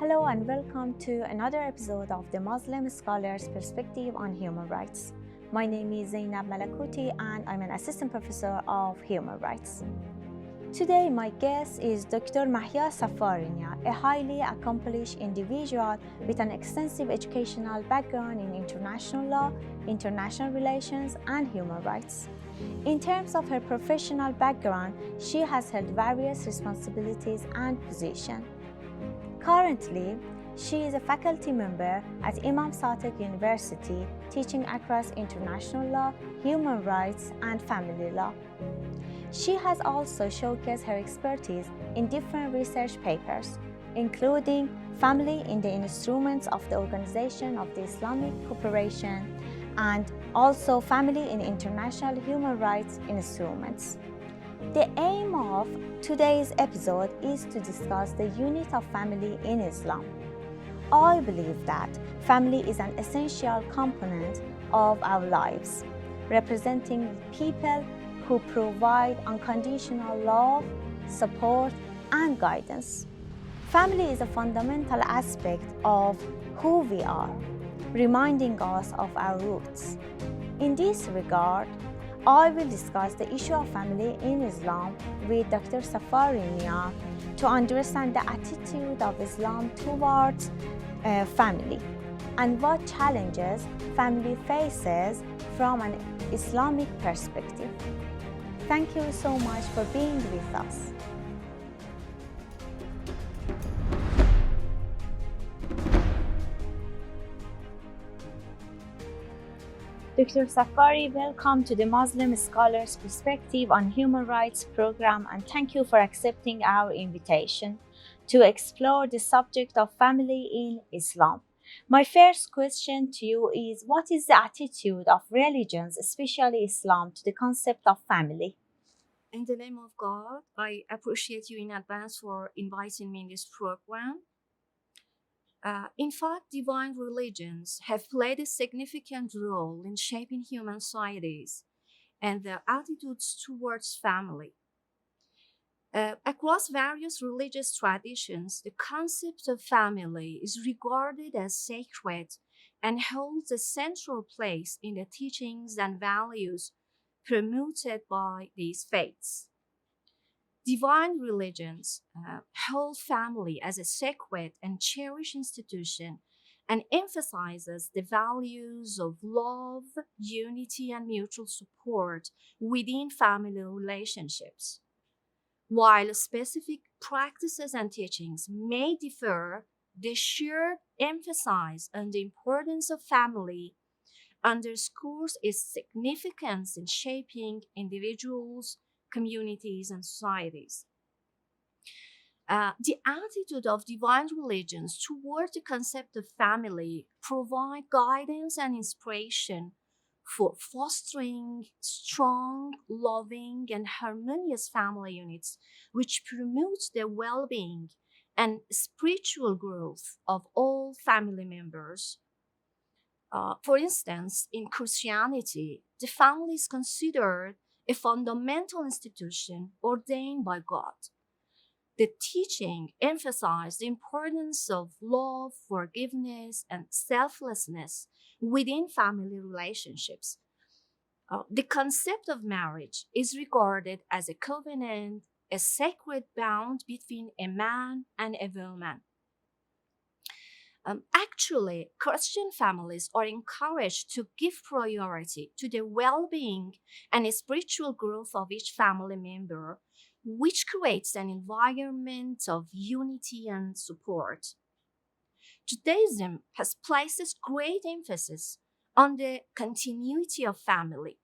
Hello and welcome to another episode of the Muslim Scholar's Perspective on Human Rights. My name is Zainab Malakuti and I'm an Assistant Professor of Human Rights. Today my guest is Dr. Mahya Saffarinia, a highly accomplished individual with an extensive educational background in international law, international relations and human rights. In terms of her professional background, she has held various responsibilities and positions. Currently, she is a faculty member at Imam Sadiq University, teaching across international law, human rights, and family law. She has also showcased her expertise in different research papers, including Family in the Instruments of the Organization of the Islamic Cooperation and also Family in International Human Rights Instruments. The aim of today's episode is to discuss the unit of family in Islam. I believe that family is an essential component of our lives, representing people who provide unconditional love, support, and guidance. Family is a fundamental aspect of who we are, reminding us of our roots. In this regard, I will discuss the issue of family in Islam with Dr. Saffarinia to understand the attitude of Islam towards family and what challenges family faces from an Islamic perspective. Thank you so much for being with us. Dr. Safari, welcome to the Muslim Scholar's Perspective on Human Rights program, and thank you for accepting our invitation to explore the subject of family in Islam. My first question to you is, what is the attitude of religions, especially Islam, to the concept of family? In the name of God, I appreciate you in advance for inviting me in this program. In fact, divine religions have played a significant role in shaping human societies and their attitudes towards family. Across various religious traditions, the concept of family is regarded as sacred and holds a central place in the teachings and values promoted by these faiths. Divine religions hold family as a sacred and cherished institution and emphasizes the values of love, unity, and mutual support within family relationships. While specific practices and teachings may differ, the shared emphasis on the importance of family underscores its significance in shaping individuals, communities, and societies. The attitude of divine religions toward the concept of family provide guidance and inspiration for fostering strong, loving, and harmonious family units, which promotes the well-being and spiritual growth of all family members. For instance, in Christianity, the family is considered a fundamental institution ordained by God. The teaching emphasized the importance of love, forgiveness, and selflessness within family relationships. The concept of marriage is regarded as a covenant, a sacred bond between a man and a woman. Actually, Christian families are encouraged to give priority to the well being and spiritual growth of each family member, which creates an environment of unity and support. Judaism has placed great emphasis on the continuity of family.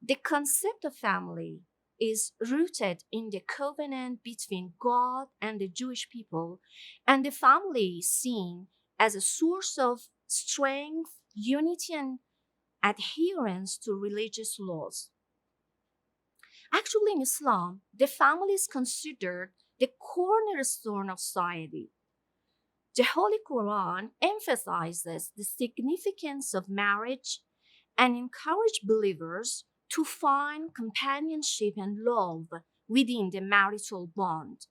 The concept of family is rooted in the covenant between God and the Jewish people, and the family is seen as a source of strength, unity, and adherence to religious laws. Actually, in Islam, the family is considered the cornerstone of society. The Holy Quran emphasizes the significance of marriage and encourages believers to find companionship and love within the marital bond.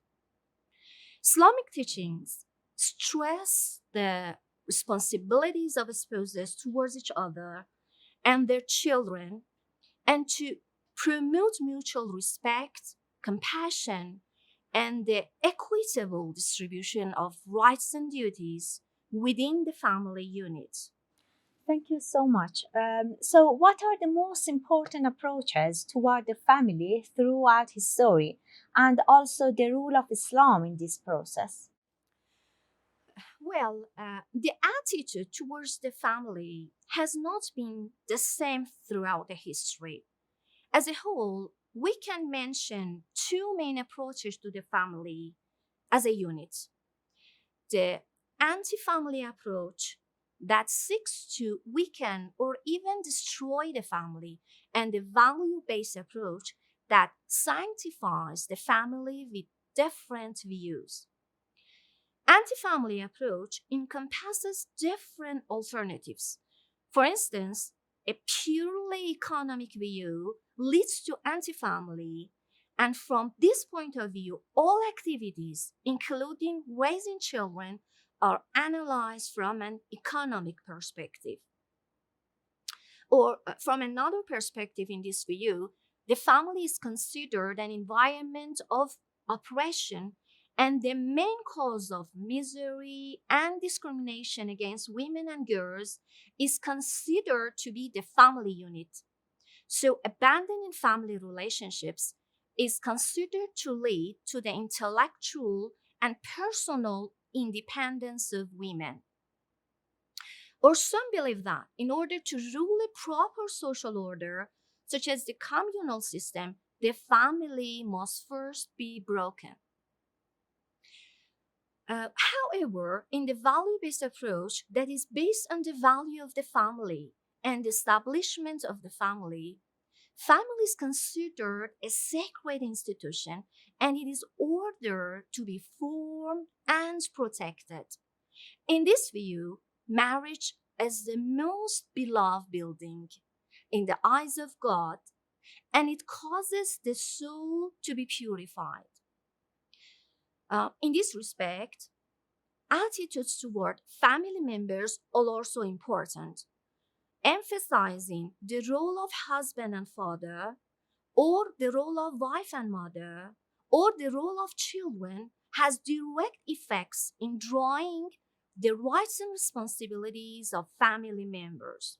Islamic teachings stress the responsibilities of spouses towards each other and their children, and to promote mutual respect, compassion, and the equitable distribution of rights and duties within the family unit. Thank you so much. So, what are the most important approaches toward the family throughout history, and also the role of Islam in this process? Well, the attitude towards the family has not been the same throughout the history. As a whole, we can mention two main approaches to the family as a unit: the anti family approach that seeks to weaken or even destroy the family, and the value based approach that sanctifies the family with different views. Anti-family approach encompasses different alternatives. For instance, a purely economic view leads to anti-family, and from this point of view, all activities, including raising children, are analyzed from an economic perspective. Or from another perspective, in this view, the family is considered an environment of oppression, and the main cause of misery and discrimination against women and girls is considered to be the family unit. So, abandoning family relationships is considered to lead to the intellectual and personal independence of women. Or some believe that in order to rule a proper social order, such as the communal system, the family must first be broken. However, in the value based approach that is based on the value of the family and the establishment of the family is considered a sacred institution, and it is ordered to be formed and protected. In this view, marriage is the most beloved building in the eyes of God, and it causes the soul to be purified. In this respect, attitudes toward family members are also important, emphasizing the role of husband and father, or the role of wife and mother, or the role of children has direct effects in drawing the rights and responsibilities of family members.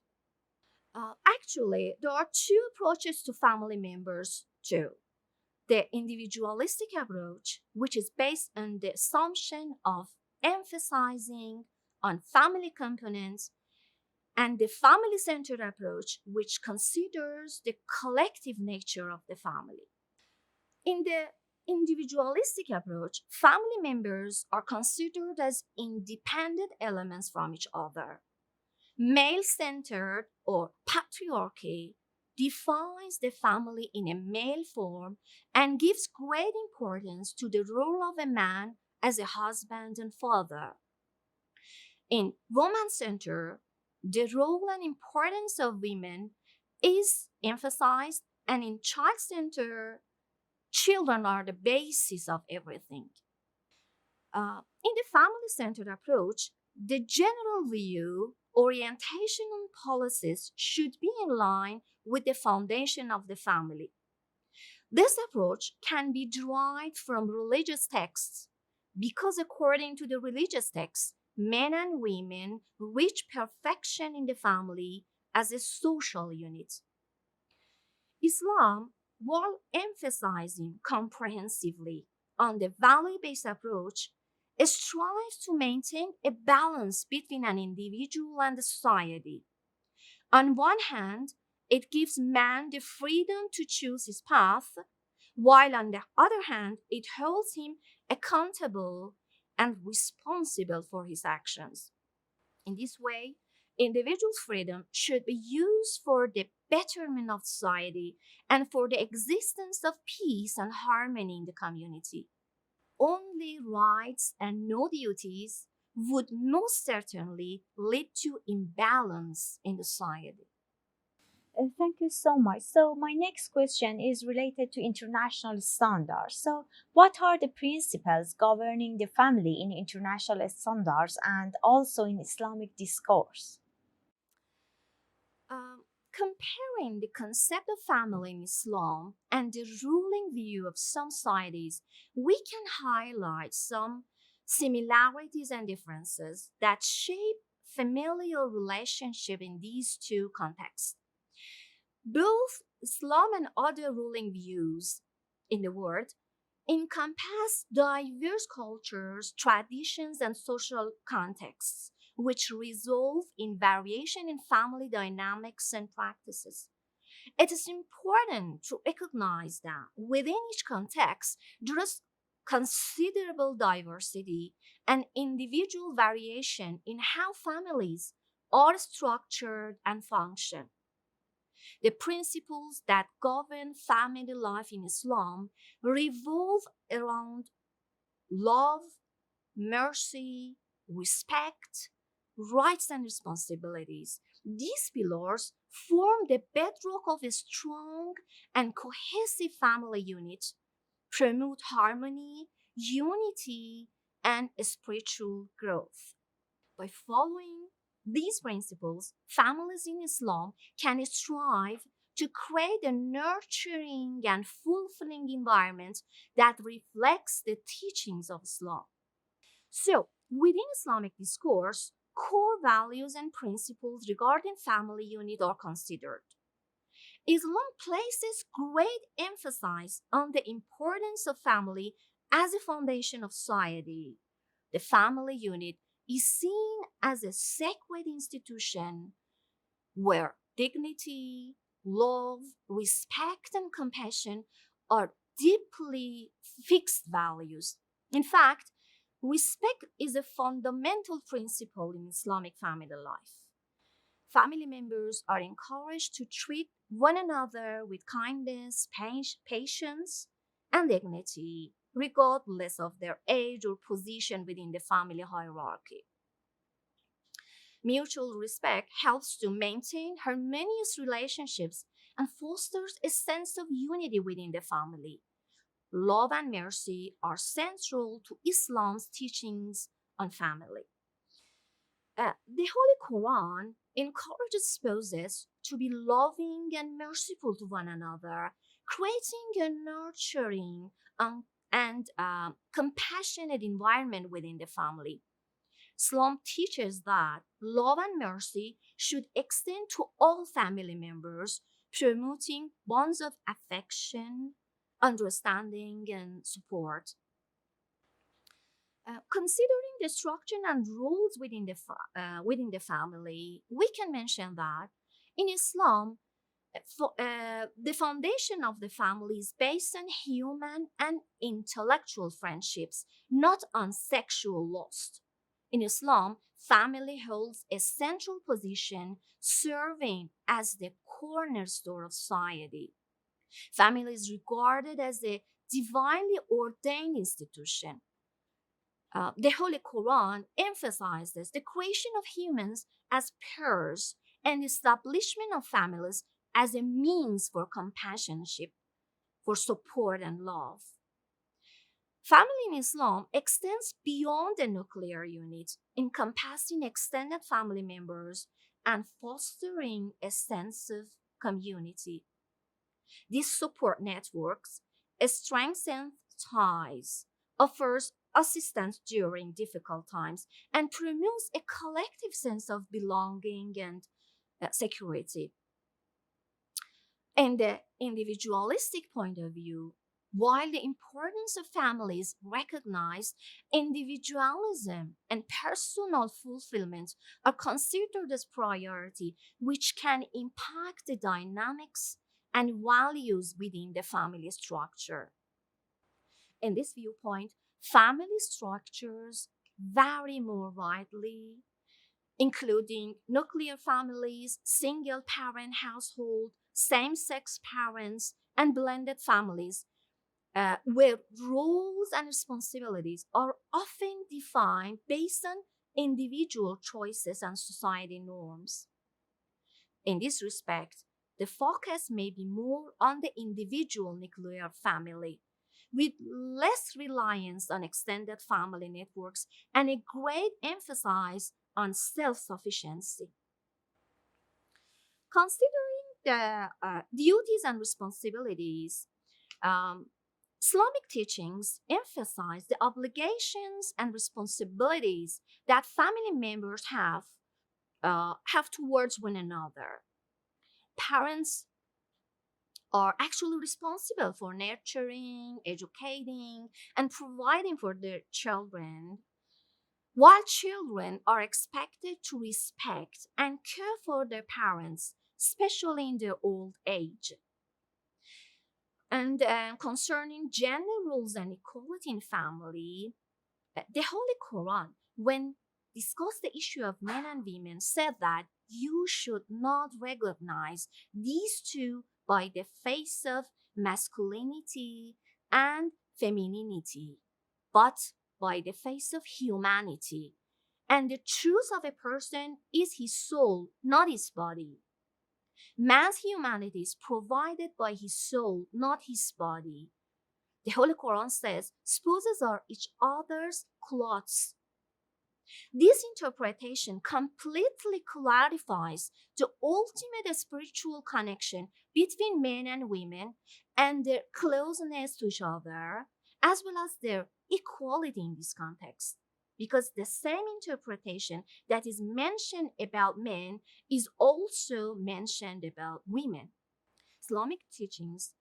Actually, there are two approaches to family members, too. The individualistic approach, which is based on the assumption of emphasizing on family components, and the family centered approach, which considers the collective nature of the family. In the individualistic approach, family members are considered as independent elements from each other. Male centered or patriarchy defines the family in a male form and gives great importance to the role of a man as a husband and father. In woman centered, the role and importance of women is emphasized, and in child centered, children are the basis of everything. In the family centered approach, the general view, orientation, and policies should be in line with the foundation of the family. This approach can be derived from religious texts because, according to the religious texts, men and women reach perfection in the family as a social unit. Islam, while emphasizing comprehensively on the value based approach, strives to maintain a balance between an individual and the society. On one hand, it gives man the freedom to choose his path, while on the other hand, it holds him accountable and responsible for his actions. In this way, individual freedom should be used for the betterment of society and for the existence of peace and harmony in the community. Only rights and no duties would most certainly lead to imbalance in the society. Thank you so much. So, my next question is related to international standards. So, what are the principles governing the family in international standards and also in Islamic discourse? Comparing the concept of family in Islam and the ruling view of some societies, we can highlight some similarities and differences that shape familial relationship in these two contexts. Both Islam and other ruling views in the world encompass diverse cultures, traditions, and social contexts, which result in variation in family dynamics and practices. It is important to recognize that within each context, there is considerable diversity and individual variation in how families are structured and function. The principles that govern family life in Islam revolve around love, mercy, respect, rights, and responsibilities. These pillars form the bedrock of a strong and cohesive family unit, promote harmony, unity, and spiritual growth. By following these principles, families in Islam can strive to create a nurturing and fulfilling environment that reflects the teachings of Islam. So, within Islamic discourse, core values and principles regarding family unit are considered. Islam places great emphasis on the importance of family as a foundation of society. The family unit is seen as a sacred institution where dignity, love, respect, and compassion are deeply fixed values. In fact, respect is a fundamental principle in Islamic family life. Family members are encouraged to treat one another with kindness, patience, and dignity, regardless of their age or position within the family hierarchy. Mutual respect helps to maintain harmonious relationships and fosters a sense of unity within the family. Love and mercy are central to Islam's teachings on family. The Holy Quran encourages spouses to be loving and merciful to one another, creating a nurturing and compassionate environment within the family. Islam teaches that love and mercy should extend to all family members, promoting bonds of affection, understanding, and support. Considering the structure and rules within the family, we can mention that in Islam, the foundation of the family is based on human and intellectual friendships, not on sexual lust. In Islam, family holds a central position, serving as the cornerstone of society. Family is regarded as a divinely ordained institution. The Holy Quran emphasizes the creation of humans as pairs and establishment of families as a means for companionship, for support and love. Family in Islam extends beyond the nuclear unit, encompassing extended family members and fostering a sense of community. These support networks strengthen ties, offers assistance during difficult times, and promotes a collective sense of belonging and security. In the individualistic point of view, while the importance of families recognize, individualism and personal fulfillment are considered as priority, which can impact the dynamics and values within the family structure. In this viewpoint, family structures vary more widely, including nuclear families, single parent household, same sex parents, and blended families, where roles and responsibilities are often defined based on individual choices and society norms. In this respect, the focus may be more on the individual nuclear family, with less reliance on extended family networks and a great emphasis on self sufficiency. Considering the duties and responsibilities, um, Islamic teachings emphasize the obligations and responsibilities that family members have towards one another. Parents are actually responsible for nurturing, educating, and providing for their children, while children are expected to respect and care for their parents, especially in their old age. And concerning gender roles and equality in family, the Holy Quran, when discussed the issue of men and women, said that you should not recognize these two by the face of masculinity and femininity, but by the face of humanity. And the truth of a person is his soul, not his body. Man's humanity is provided by his soul, not his body. The Holy Quran says, spouses are each other's clothes. This interpretation completely clarifies the ultimate spiritual connection between men and women and their closeness to each other, as well as their equality in this context. Because the same interpretation that is mentioned about men is also mentioned about women. Islamic teachings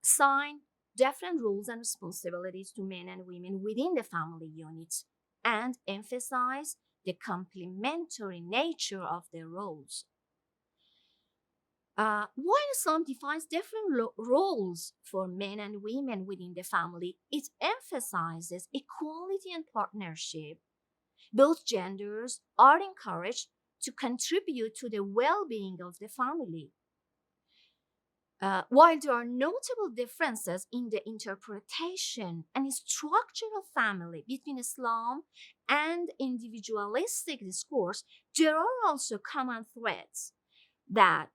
assign different roles and responsibilities to men and women within the family unit and emphasize the complementary nature of their roles. While Islam defines different roles for men and women within the family, it emphasizes equality and partnership. Both genders are encouraged to contribute to the well being of the family. While there are notable differences in the interpretation and structure of family between Islam and individualistic discourse, there are also common threads that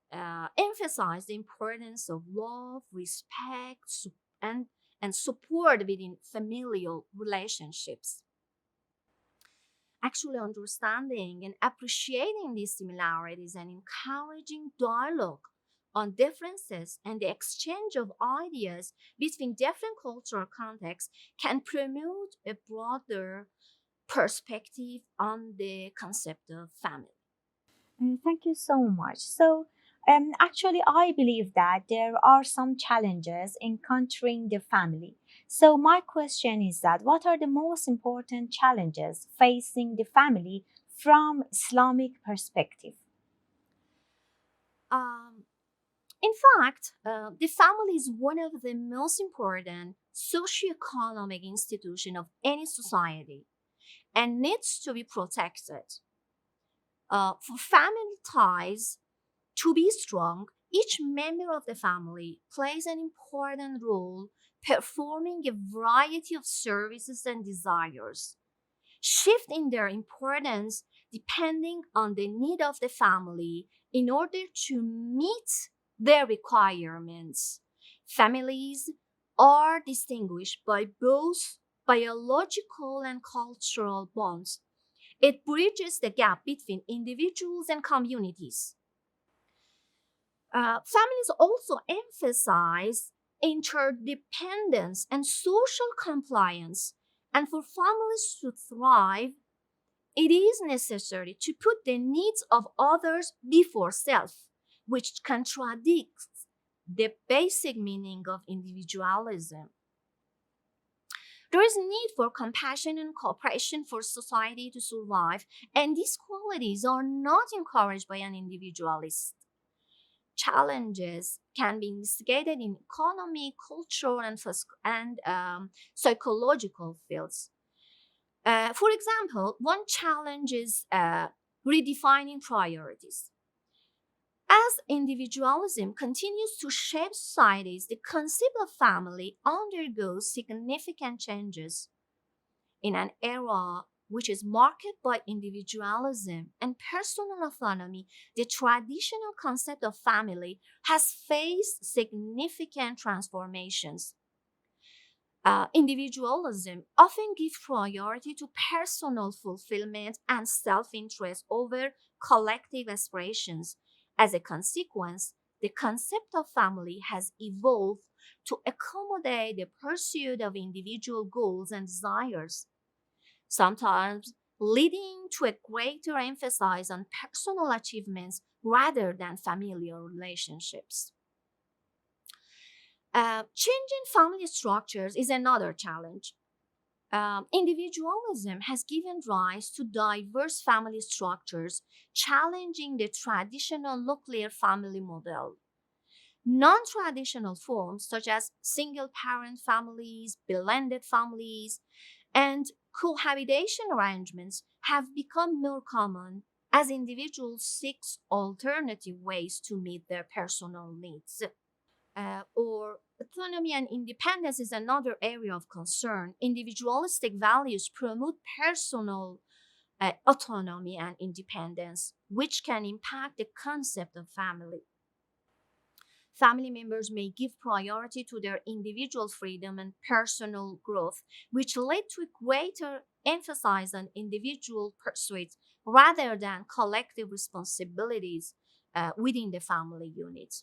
emphasize the importance of love, respect, and support within familial relationships. Actually, understanding and appreciating these similarities and encouraging dialogue on differences and the exchange of ideas between different cultural contexts can promote a broader perspective on the concept of family. Thank you so much. Actually, I believe that there are some challenges encountering the family. So, my question is that what are the most important challenges facing the family from Islamic perspective? Um, in fact, the family is one of the most important socioeconomic institutions of any society and needs to be protected. For family ties to be strong, each member of the family plays an important role, performing a variety of services and desires, shift in their importance depending on the need of the family in order to meet their requirements. Families are distinguished by both biological and cultural bonds. It bridges the gap between individuals and communities. Families also emphasize interdependence and social compliance. And for families to thrive, it is necessary to put the needs of others before self, which contradicts the basic meaning of individualism. There is need for compassion and cooperation for society to survive, and these qualities are not encouraged by an individualist. Challenges can be investigated in economic, cultural, and psychological fields. For example, one challenge is redefining priorities. As individualism continues to shape societies, the concept of family undergoes significant changes. In an era which is marked by individualism and personal autonomy, the traditional concept of family has faced significant transformations. Individualism often gives priority to personal fulfillment and self interest over collective aspirations. As a consequence, the concept of family has evolved to accommodate the pursuit of individual goals and desires, sometimes leading to a greater emphasis on personal achievements rather than familial relationships. Changing family structures is another challenge. Individualism has given rise to diverse family structures, challenging the traditional nuclear family model. Non traditional forms such as single parent families, blended families, and cohabitation arrangements have become more common as individuals seek alternative ways to meet their personal needs. Or autonomy and independence is another area of concern. Individualistic values promote personal autonomy and independence, which can impact the concept of family. Family members may give priority to their individual freedom and personal growth, which lead to a greater emphasis on individual pursuits rather than collective responsibilities within the family unit.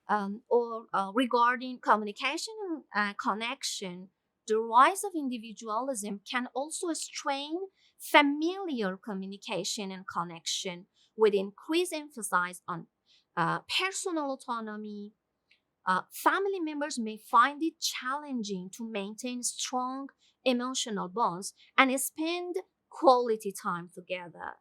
Or regarding communication and connection, the rise of individualism can also strain familiar communication and connection with increased emphasis on personal autonomy. Family members may find it challenging to maintain strong emotional bonds and spend quality time together.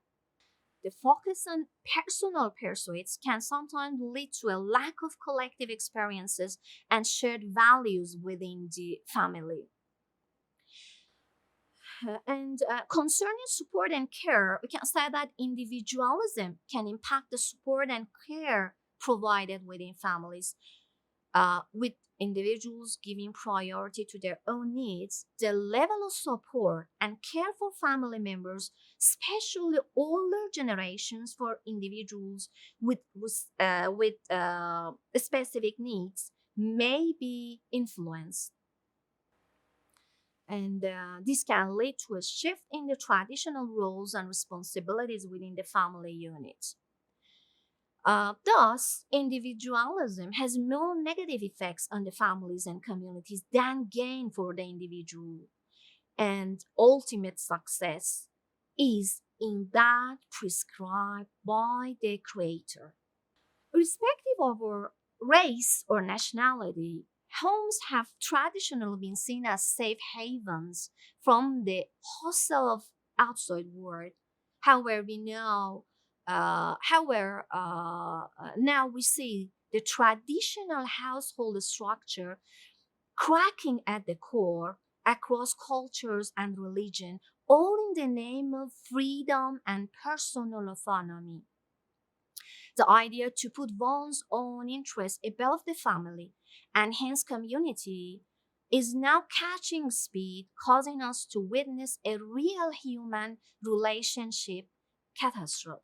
The focus on personal pursuits can sometimes lead to a lack of collective experiences and shared values within the family. And concerning support and care, we can say that individualism can impact the support and care provided within families. With individuals giving priority to their own needs, the level of support and care for family members, especially older generations for individuals with specific needs, may be influenced. And this can lead to a shift in the traditional roles and responsibilities within the family unit. Thus, individualism has more negative effects on the families and communities than gain for the individual. And ultimate success is in that prescribed by the Creator. Irrespective of our race or nationality, homes have traditionally been seen as safe havens from the hustle of outside world. However, we know, now we see the traditional household structure cracking at the core across cultures and religion, all in the name of freedom and personal autonomy. The idea to put one's own interests above the family and hence community is now catching speed, causing us to witness a real human relationship catastrophe.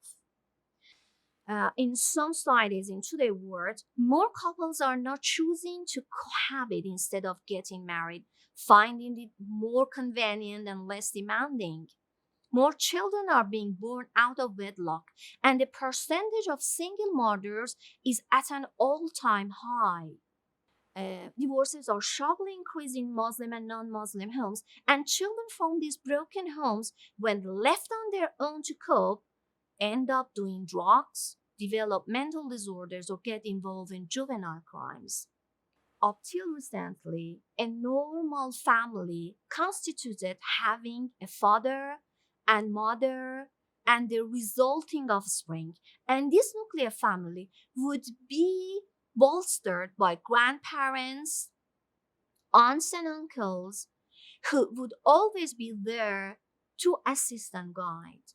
In some societies in today's world, more couples are now choosing to cohabit instead of getting married, finding it more convenient and less demanding. More children are being born out of wedlock, and the percentage of single mothers is at an all time high. Divorces are sharply increasing in Muslim and non Muslim homes, and children from these broken homes, when left on their own to cope, end up doing drugs, develop mental disorders, or get involved in juvenile crimes. Up till recently, a normal family constituted having a father and mother and the resulting offspring. And this nuclear family would be bolstered by grandparents, aunts, and uncles who would always be there to assist and guide.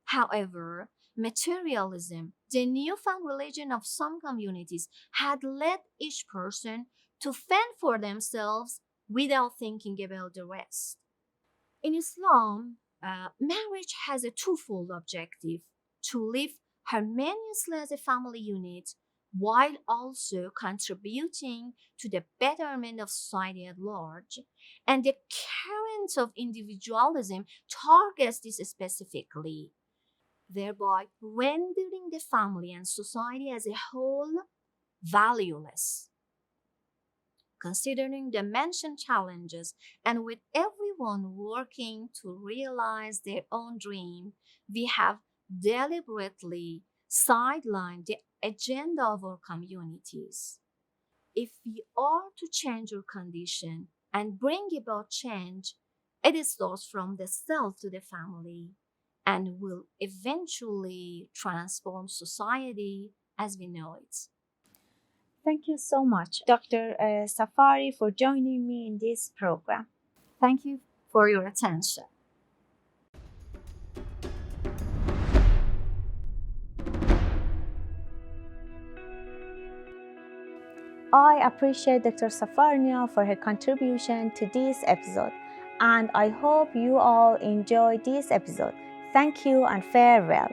However, materialism, the newfound religion of some communities, had led each person to fend for themselves without thinking about the rest. In Islam, marriage has a twofold objective: to live harmoniously as a family unit while also contributing to the betterment of society at large. And the current of individualism targets this specifically, thereby rendering the family and society as a whole valueless. Considering the mentioned challenges and with everyone working to realize their own dream, we have deliberately sidelined the agenda of our communities. If we are to change our condition and bring about change, it starts from the self to the family and will eventually transform society as we know it. Thank you so much, Dr. Safari, for joining me in this program. Thank you for your attention. I appreciate Dr. Saffarinia for her contribution to this episode, and I hope you all enjoyed this episode. Thank you and farewell.